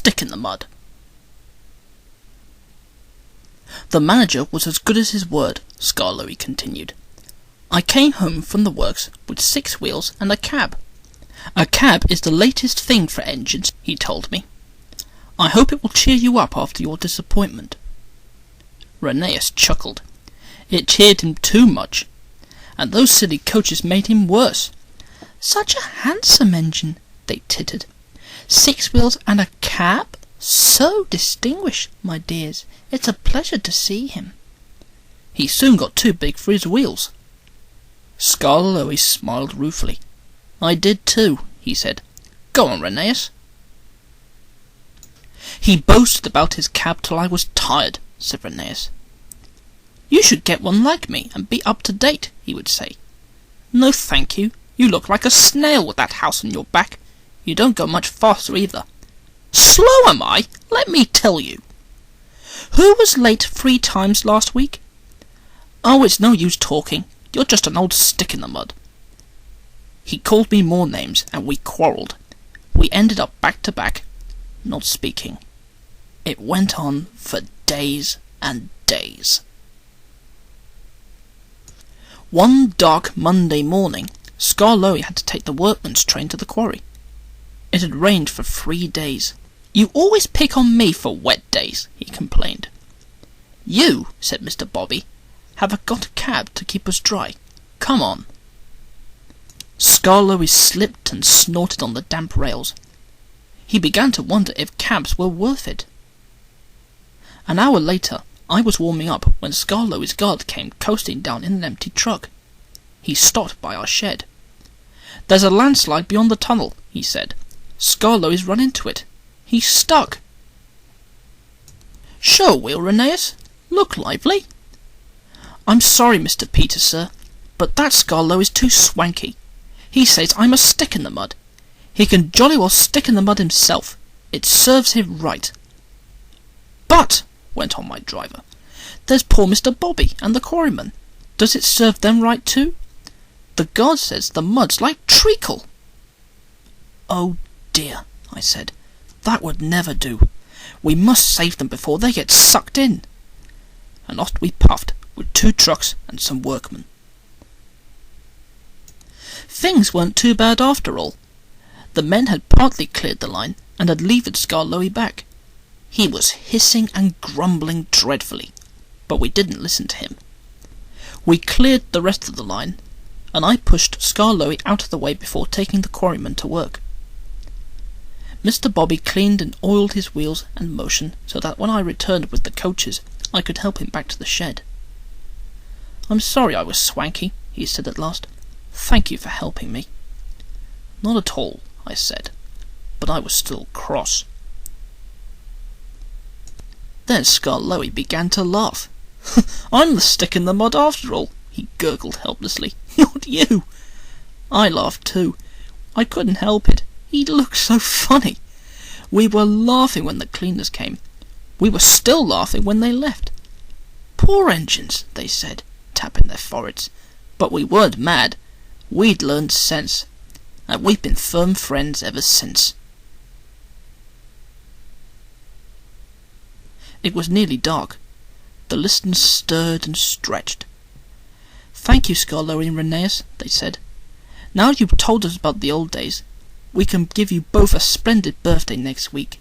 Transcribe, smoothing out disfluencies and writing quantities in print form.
stick in the mud." "The manager was as good as his word," Skarloey continued. "I came home from the works with 6 wheels and a cab. A cab is the latest thing for engines, he told me. I hope it will cheer you up after your disappointment." Rheneas chuckled. It cheered him too much, and those silly coaches made him worse. "Such a handsome engine," they tittered. "6 wheels and a cab? So distinguished, my dears. It's a pleasure to see him." "He soon got too big for his wheels." Skarloey smiled ruefully. "I did too," he said. "Go on, Rheneas." "He boasted about his cab till I was tired," said Rheneas. "You should get one like me and be up to date," he would say. "No thank you. You look like a snail with that house on your back. You don't go much faster either." "Slow am I? Let me tell you." "Who was late 3 times last week?" "Oh, it's no use talking. You're just an old stick in the mud." He called me more names, and we quarrelled. We ended up back to back, not speaking. It went on for days and days. One dark Monday morning, Skarloey had to take the workman's train to the quarry. It had rained for 3 days. "You always pick on me for wet days," he complained. "You," said Mr. Bobby, "have got a cab to keep us dry. Come on." Skarloey slipped and snorted on the damp rails. He began to wonder if cabs were worth it. An hour later, I was warming up when Skarloey's guard came coasting down in an empty truck. He stopped by our shed. "There's a landslide beyond the tunnel," he said. "Skarloey's run into it. He's stuck." "Show a wheel, Rheneas. Look lively." "I'm sorry, Mr. Peter, sir, but that Skarloey's too swanky. He says I'm a stick in the mud. He can jolly well stick in the mud himself. It serves him right." "But," went on my driver, "there's poor Mr. Bobby and the quarryman. Does it serve them right too? The guard says the mud's like treacle." "Oh dear," I said, "that would never do. We must save them before they get sucked in." And off we puffed with 2 trucks and some workmen. Things weren't too bad after all. The men had partly cleared the line and had levered Skarloey back. He was hissing and grumbling dreadfully, but we didn't listen to him. We cleared the rest of the line, and I pushed Skarloey out of the way before taking the quarryman to work. Mr. Bobby cleaned and oiled his wheels and motion so that when I returned with the coaches, I could help him back to the shed. "I'm sorry I was swanky," he said at last. "Thank you for helping me." "Not at all," I said, but I was still cross. Then Skarloey began to laugh. "I'm the stick in the mud after all," he gurgled helplessly. "Not you." I laughed too. I couldn't help it. He looked so funny. We were laughing when the cleaners came. We were still laughing when they left. "Poor engines," they said, tapping their foreheads. But we weren't mad. We'd learned sense, and we've been firm friends ever since. It was nearly dark. The listeners stirred and stretched. "Thank you, Skarloey and Rheneas," they said. "Now you've told us about the old days, we can give you both a splendid birthday next week.